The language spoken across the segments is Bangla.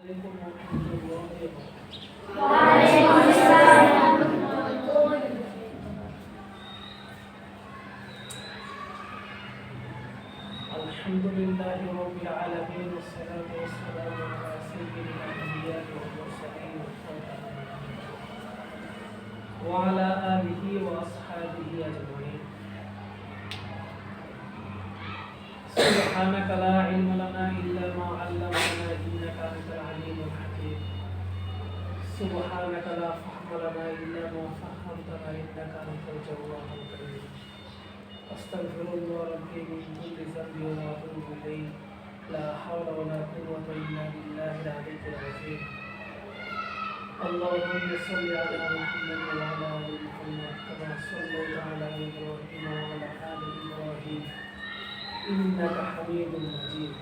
الحمد لله رب العالمين والصلاة والسلام على سيد الأنبياء والمرسلين وعلى آله وأصحابه أجمعين. سبحانك لا علم لنا إلا ما علمتنا إنك أنت العليم الحكيم. سبحانك لا فهم لنا إلا ما فهمتنا إنك أنت الجواد الكريم. أستغفر الله ربي من كل ذنب وأتوب إليه. لا حول ولا قوة إلا بالله العلي العظيم. اللهم صل على محمد وعلى آل محمد كما صليت على إبراهيم وعلى آل إبراهيم إنك حميد مجيد.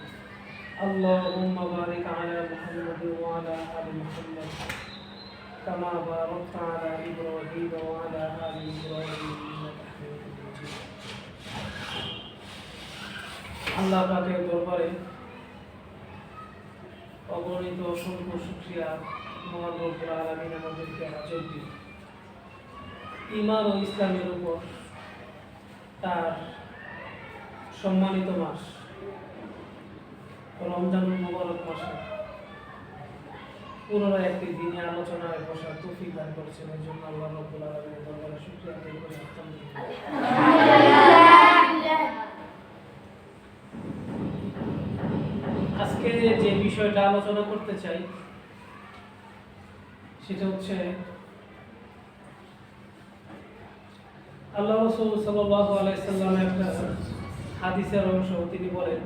اللهم بارك على محمد وعلى آل محمد كما باركت على إبراهيم وعلى آل إبراهيم إنك حميد مجيد. আল্লাহ পাকের দরবারে অগণিত অসংখ্য শুকরিয়া মহান রব্বুল আলামিন আমাদেরকে হাজত দিন ঈমান ও ইসলামের উপর তার সম্মানিত মাস রমজানুল মুবারক মাসে পুনরায় একটি দিনে আলোচনায় বসার তৌফিক দান করেছেন। এর জন্য আল্লাহ রব্বুল আলামিনের দরবারে শুকরিয়া আদায় করি। আজকে যে বিষয়টা আলোচনা করতে চাই সেটা হচ্ছে আল্লাহ রাসূল সাল্লাল্লাহু আলাইহি সাল্লামের একটা হাদিসের অংশ। তিনি বলেন,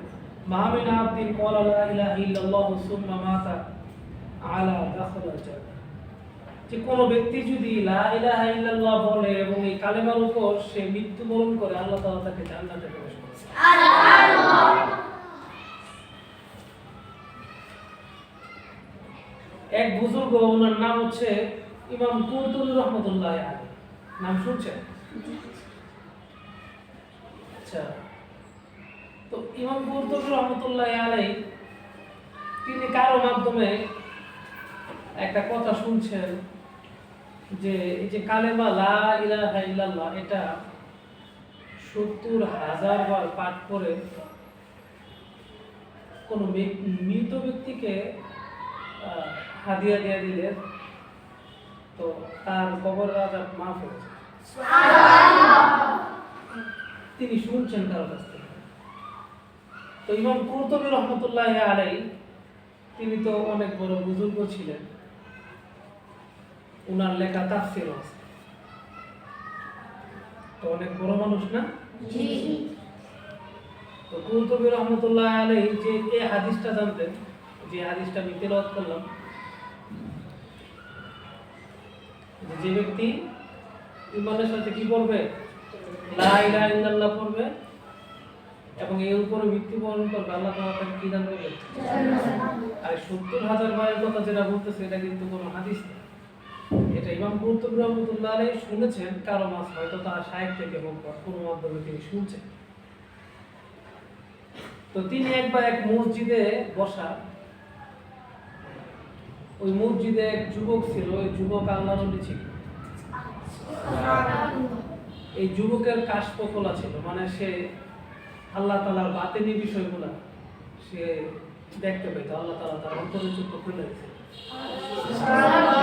মাহামিন আবদিন ক্বালা লা ইলাহা ইল্লাল্লাহু সুম্মা মাতা আলা দাখালাল জান্নাহ। যে কোনো ব্যক্তি যদি লা ইলাহা ইল্লাল্লাহ বলে এবং এই কালেমার উপর সে মৃত্যুবরণ করে, আল্লাহ তাআলা তাকে জান্নাতে প্রবেশ করাবেন। সুবহানাল্লাহ। এক বুজুর্গ, ওনার নাম হচ্ছে ইমাম কুরতুবী রাহমাতুল্লাহ আলাইহি। নাম শুনছেন? আচ্ছা, তো ইমাম কুরতুবী রাহমাতুল্লাহ আলাইহি তিনি কারো মাধ্যমে একটা কথা শুনছেন যে এই যে কালেমা লা ইলাহা ইল্লাল্লাহ এটা ৭০,০০০ বার পাঠ করে কোন মৃত ব্যক্তিকে হাদিয়া দিয়ে দিলে তো তার কবরের আযাব মাফ হয়ে যায়। সুবহানাল্লাহ। তিনি শুনছেন কারো কাছ থেকে। তো ইমাম কুরতুবী রাহমাতুল্লাহ আলাইহি তিনি তো অনেক বড় বুজুর্গ ছিলেন, উনার লেখা তাফসীর আছে, তো অনেক বড় মানুষ না? জি। তো কুরতুবী রাহমাতুল্লাহ আলাইহি যে এই হাদিসটা জানতেন, যে হাদিসটা আমি তেলাওয়াত করলাম, যে ব্যক্তি ঈমানের সাথে কি পড়বে, লা ইলাহা ইল্লাল্লাহ পড়বে এবং এর উপরে মৃত্যুবরণ করবে, আল্লাহ তাআলা তাকে কি দান করবে? জান্নাত। আর ৭০,০০০ বারের কথা যেটা বলতেছে এটা কিন্তু কোনো হাদিস না, এটা ইমাম কুরতুবী রাহমাতুল্লাহ আলাইহি শুনেছেন কারো মাস, হয়তো তার শায়েখ থেকে বা কোনো মাধ্যমে তিনি শুনছেন। তো তিনি একবার এক মসজিদে বসা, ওই মসজিদে এক যুবক ছিল, ওই যুবক আল্লাহর ওলি ছিল। এই যুবকের কাশফ খোলা ছিল, মানে সে আল্লাহ তাআলার বাতিনি বিষয়গুলো সে দেখতে পেত, আল্লাহ তাআলা তার অন্তরের চক্ষু খুলে দিয়েছে।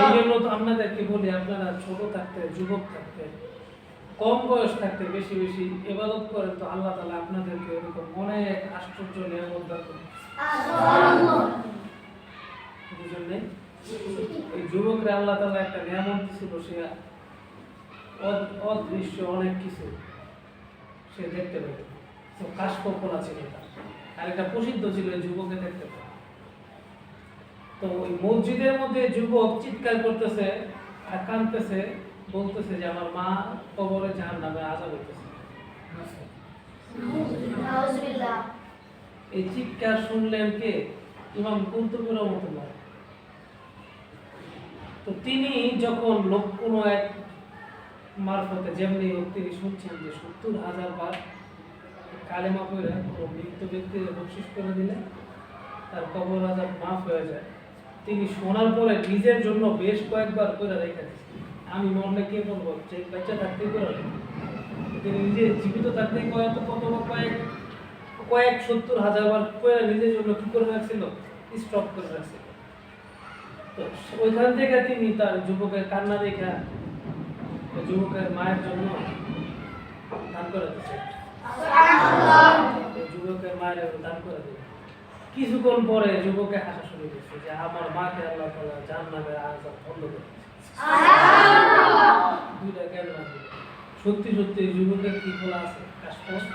এই জন্য তো আপনাদেরকে বলি, আপনারা ছোট থাকতে, যুবক থাকতে, কম বয়স থাকতে বেশি বেশি ইবাদত করেন, তো আল্লাহ তাআলা আপনাদেরকে এরকম অনেক আশ্চর্য নিয়ামত দান করবেন। বুঝলেন? এই যুবকরা আল্লাহ তাআলা একটা নিয়ামত দিয়েছিল, সে অদৃশ্য অনেক কিছু সে দেখতে পেত। তো কাশফ খোলা ছিল তার, আর এটা প্রসিদ্ধ ছিল এই যুবককে দেখতে পাওয়া। তো ওই মসজিদের মধ্যে যুবক চিৎকার করতেছে আর কাঁদতেছে, বলতেছে যে আমার মা কবরে জাহান্নামে আযাব হইতেছে। নাউযুবিল্লাহ। এই চিৎকার শুনলেন কে? ইমাম কুরতুবী রাহমাতুল্লাহ। তো তিনি যখন কোনো এক মারফতে যেমনি তিনি শুনছেন যে ৭০,০০০ বার কালেমা পড়ে কোনো মৃত ব্যক্তির বকশিশ করে দিলে তার কবর আযাব মাফ হয়ে যায়, তিনি শোনার পরে নিজের জন্য বেশ কয়েকবার করে রেখে দিয়েছেন। আমি মনে কে বলবো যে বাচ্চা থাকতেই করে তিনি নিজে জীবিত থাকতেই কয়েক কত কয়েক কয়েক 70,000 বার করে নিজের জন্য কি করে রাখছিল, স্টক করে রাখছিল। তো ওইখান থেকে তিনি তার যুবকের কান্না দেখা যুবকের মায়ের জন্য দান করে দিয়েছেন। যুবকের মায়ের দান করে দিলেন। কিছুক্ষণ পরে যুবকে হাসা শুরু করছে যে আমার মাকে আল্লাহ তাআলা জান্নাতের আযাব বন্ধ করে দিয়েছে। দুইটা কেন সত্যি সত্যি যুবকের কি বলা আছে কাশফ।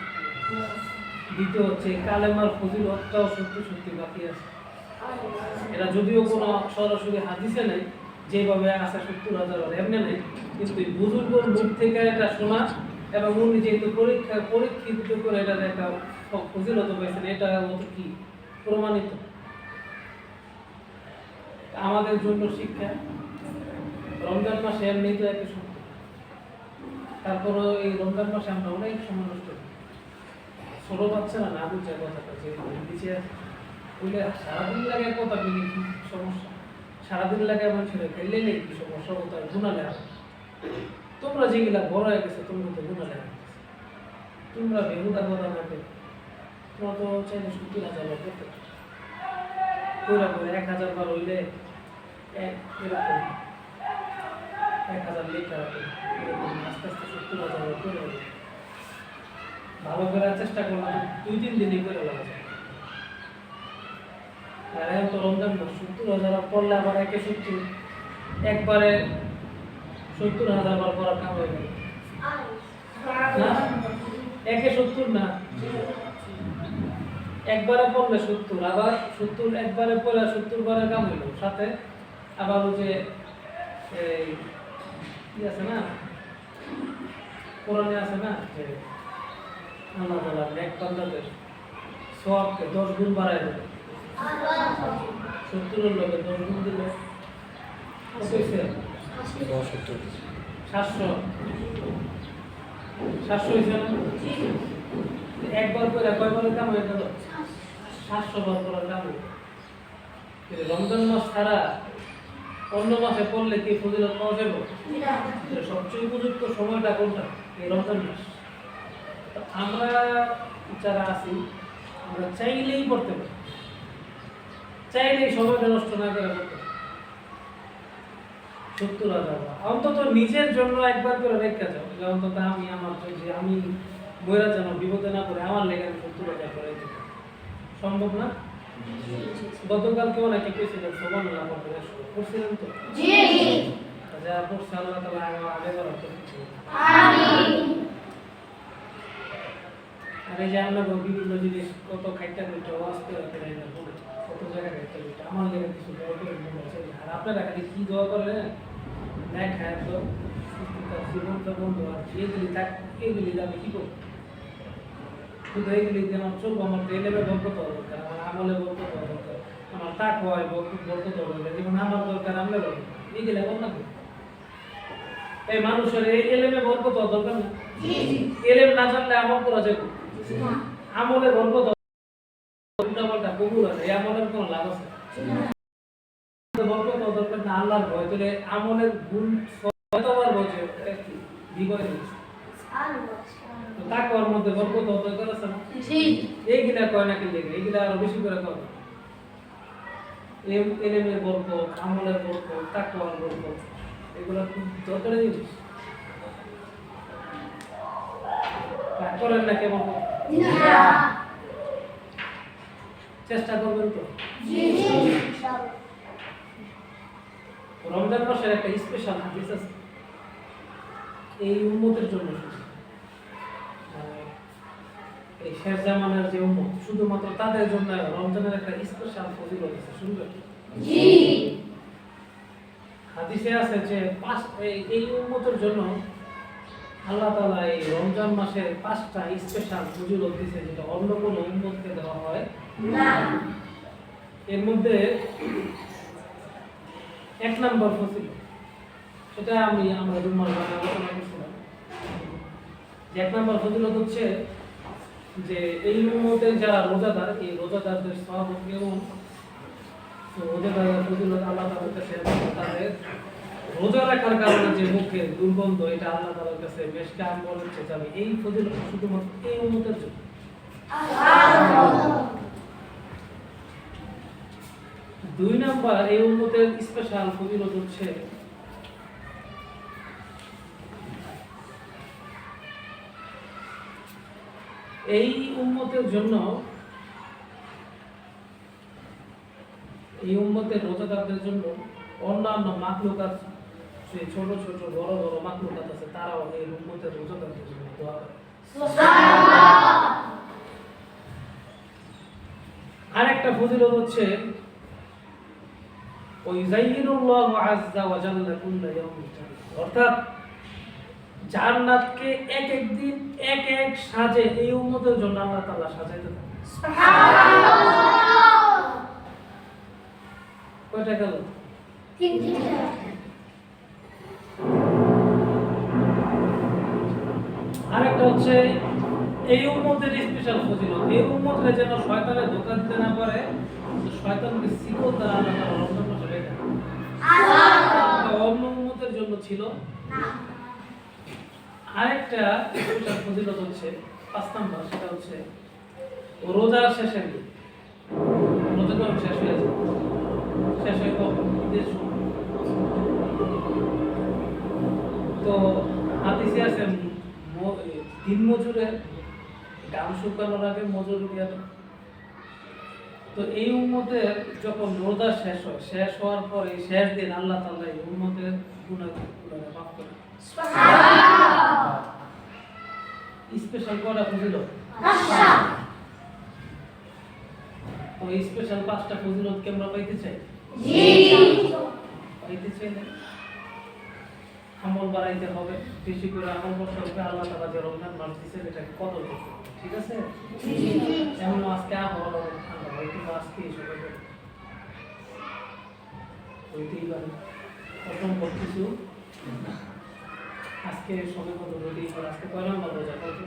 দ্বিতীয় হচ্ছে কালেমার ফজিলতটাও সত্যি সত্যি বাকি আছে। এটা যদিও কোনো সরাসরি হাদিসে নেই, যেভাবে আছে 70,000 এমনি নেই, কিন্তু বুজুর্গর মুখ থেকে এটা শোনা এবং উনি যেহেতু পরীক্ষিত করে এটা একটা ফজিলত পাইছেন, এটা কি প্রমাণিত। আমাদের জন্য শিক্ষা, রমজান মাসে এমনি তো একই সত্য, তারপরে এই রমজান মাসে আমরা অনেক সময় নষ্ট করি। ছোট বাচ্চারা না বুঝে কথাটা যে নিচে বলে সারাদিন লাগে কথা বলি কি সমস্যা, সারাদিন লাগে আমার ছেলে খেললে নেই কি সমস্যা, ও তার গুণালে হবে। তোমরা যেগুলা বড় হয়ে গেছে তোমরা তো গুণালে হবে, তোমরা বেহুদা কথা বলবে। তোমরা তো চাইলে 70,000 বার করতে করে 1,000 বার হইলে এরকম 1,000 লেখা রাখে, আস্তে আস্তে 70,000 বার করে হবে। ভালো করার চেষ্টা করলে 2-3 দিনই করে লাগা যায়। আর এখন তো রমজান মাস 70,000 পড়লে আবার একে 70 একবারে 70,000 বার করার কাম হয়ে গেল না, একে 70 না, একবারে পড়লে 70, আবার 70 একবারে পড়লে 70 বারের কাম হইল। সাথে আবার ওই যে এই কি আছে না, কোরআনে আছে না যে আল্লাহ তাআলা নেক বান্দাদের সওয়াবকে 10 গুণ বাড়ায় দেবে। 70 এর লগে 10 গুণ দিলে কত হইছে? 700 হইছে না? একবার করে কয়বারের কাম হয়ে গেল? 700 বার করার কাম হইল। রমজান মাস ছাড়া অন্য মাসে পড়লে কি ফজিলত পাওয়া যাবে? সবচেয়ে উপযুক্ত সময়টা কোনটা? এই রমজান মাস। আমরা যারা আছি আমরা চাইলেই পড়তে পারি, চাইলেই সময়টা নষ্ট না করে পড়তে পারি। 70,000 অন্তত নিজের জন্য একবার করে রেখে যাও, যে অন্তত আমি আমার যে আমি ময়রা যেন বিপদে না পড়ে আমার লেগে আমি 70,000 করে দিতে সম্ভব না? গতকাল কেউ নাকি কইছিলেন সুবহানাল্লাহ করছিলেন তো? জি যা পড়ছে আল্লাহ তাআলা আগে বলা আমিন। আর এই যে আমরা বিভিন্ন জিনিস কত খাইতে হইতো আস্তে আস্তে না বলে কত জায়গায় খাইতে হইতো, আমার লেগে কিছু দোয়া করে মনে হচ্ছে। আর আপনারা খালি কি দোয়া করেন না, খায় তো জীবনটা বন্ধু আর যেগুলি থাক এগুলি আমি কি করবো, শুধু এগুলি দিয়ে আমার চলবো। আমার তো এলেবে বরকত হওয়া দরকার, আমার আমলে বরকত হওয়া দরকার, আমার তাকওয়ায় বরকত হওয়া দরকার, যেমন আমার দরকার আমলে বরকত, এইগুলি এমন না। এই মানুষের এই এলেমে বরকত হওয়া দরকার না? এলেম না জানলে আমল করা যাবে, আমলে বরকত উল্টাপাল্টা কবুল আছে, এই আমলের কোনো লাভ আছে? বরকত হওয়া দরকার না, আল্লাহর ভয়। তাহলে আমলের গুণ কতবার বলছে বিপদে গেছে, তাকওয়ার মধ্যে বরকত হওয়া দরকার আছে না? এইগুলা কয় না, কিন্তু এইগুলা আরো বেশি করে কয়। এলেমের বরকত, আমলের বরকত, তাকওয়ার বরকত, এগুলা খুব দরকারি জিনিস। করেন না কেমন? চেষ্টা করবেন তো? রমজান মাসের একটা স্পেশাল হাদিস আছে এই উম্মতের জন্য, এই শেষ জামানের যে উম্মত শুধুমাত্র তাদের জন্য রমজানের একটা স্পেশাল ফজিলত আছে, শুনবেন? জি। হাদিসে আছে যে এই উম্মতের জন্য আল্লাহ তাআলা এই রমজান মাসের 5টা স্পেশাল ফজিলত দিয়েছে, যেটা অন্য কোনো উম্মতকে দেওয়া হয় না। এর মধ্যে 1 নম্বর ফজিলত, সেটা আমরা জুম্মার দিনে আলোচনা করছিলাম। 1 নম্বর ফজিলত হচ্ছে যে এই উম্মতের যারা রোজাদার, এই রোজাদারদের সওয়াব কেমন তো ওদের ফজিলত আল্লাহ তাআলার কাছে তাদের রোজা রাখার কারণে যে মুখে দুর্গন্ধ এটা আল্লাহ তাআলার কাছে বেশ কাম বলছে যাবে এই ফজিলত শুধুমাত্র এই উম্মতের জন্য। দুই নাম্বার এই উম্মতের স্পেশাল ফজিলত হচ্ছে এই উম্মতের জন্য এই উম্মতের রোজাদারদের জন্য অন্যান্য মাখলুকাত যে ছোট ছোট বড় বড় মাখলুকাত আছে তারাও এই উম্মতের রোজাদারদের জন্য দোয়া করে। আরেকটা ফজিলত হচ্ছে ওই যায়িনুল্লাহু আযজা ওয়া জাল্লা কুল্লা ইয়াউমিন জান্নাত, অর্থাৎ জান্নাতকে এক এক দিন এক এক সাজে এই উম্মতের জন্য আল্লাহ তাআলা সাজাইতে থাকে। সুবহানাল্লাহ। কয়টা গেল? তিনটা। আরেকটা হচ্ছে এই উম্মতের স্পেশাল ফজিলত, এই উম্মতরে যেন শয়তানে ধোঁকা দিতে না পারে, শয়তানকে শিকল দ্বারা আল্লাহ তাআলা রমজান মাসে বেঁধে দেন। অন্য উম্মতের জন্য ছিল না। আরেকটা স্পেশাল ফজিলত হচ্ছে 5 নাম্বার, সেটা হচ্ছে রোজার শেষের দিন রোজা যখন শেষ হয়ে যায়, শেষ হয়ে ঈদের সময়, তো হাদিসে আছে দিন মজুরের গাম শুকানোর আগে মজুর দিয়া দেয়। তো এই উম্মতের যখন রোজা শেষ হয়, শেষ হওয়ার পরে শেষ দিন আল্লাহ তাআলা এই উম্মতের গুনাহগুলো মাফ করে। সুবহানাল্লাহ। স্পেশাল কয়টা ফজিলত? 5টা। তো এই স্পেশাল 5টা ফজিলত কি আমরা পাইতে চাই? জি। পাইতে চাই না? আমল বাড়াইতে হবে, বেশি করে আমল করতে হবে। আল্লাহ তাআলা যে রমজান মাস দিয়েছেন এটাকে কদর করতে হবে, ঠিক আছে? জি। যেমন আজকে আবহাওয়া ঠান্ডা, হয়তো আজকে এসব হইতেই পারে অসম্ভব কিছু। আজকে সময় কত হইতেই পারে। আজকে কয় নাম্বার রোজা? কত?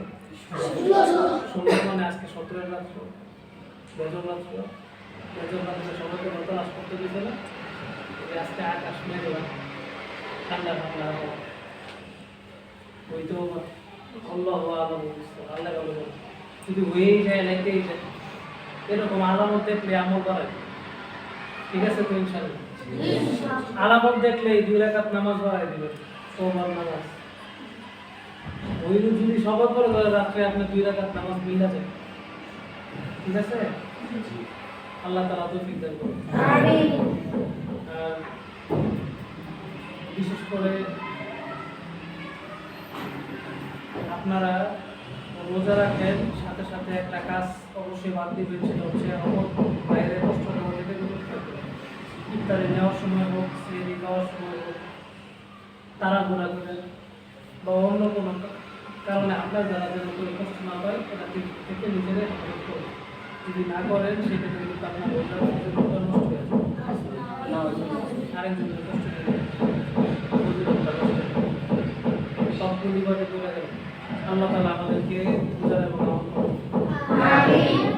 16 মানে আজকে 17 রাত্র, বেজর রাত্র, বেজর রাত্রে সময়কে বরদাস্ত করতে দিতে না। আজকে আকাশ মেঘলা, ঠান্ডা ঠান্ডা আবহাওয়া, হইতেও পারে। আল্লাহু আ'লাম, আল্লাহ ভালো জানে। যদি হয়েই যায়, লাগতেই যায়, এরকম আলামত দেখলে আমল বাড়ায়, ঠিক আছে তো? ইনশাআল্লাহ আলামত দেখলে 2 রাকাত নামাজ বাড়ায় দিবে, সোমবার নামাজ। ওই যদি সবার করে রাত্রে আপনি 2 রাকাত নামাজ মিলা যায়, ঠিক আছে? আল্লাহ তাআলা তৌফিক দান করুন। আমিন। আর বিশেষ করে আপনারা রোজা রাখেন, সাথে সাথে একটা কাজ অবশ্যই বাদ দিবেন, সেটা হচ্ছে বাইরে কষ্ট থেকে ইফতারি নেওয়ার সময় হোক, সেহরি খাওয়ার সময় হোক, তাড়াহুড়া করে বা অন্য কোনো কারণে আপনার দ্বারা যেন কোনো কষ্ট না পায়, এটা থেকে নিজেদের হেফাজত করুন। যদি না করেন সেক্ষেত্রে কিন্তু আপনার রোজা নষ্ট হয়ে যাবে, আরেকজনের কষ্ট হয়ে যাবে, সব পরিবারে করে যাবে। আল্লাহ তাআলা আমাদেরকে বুঝার এবং আমল করুন। আমিন।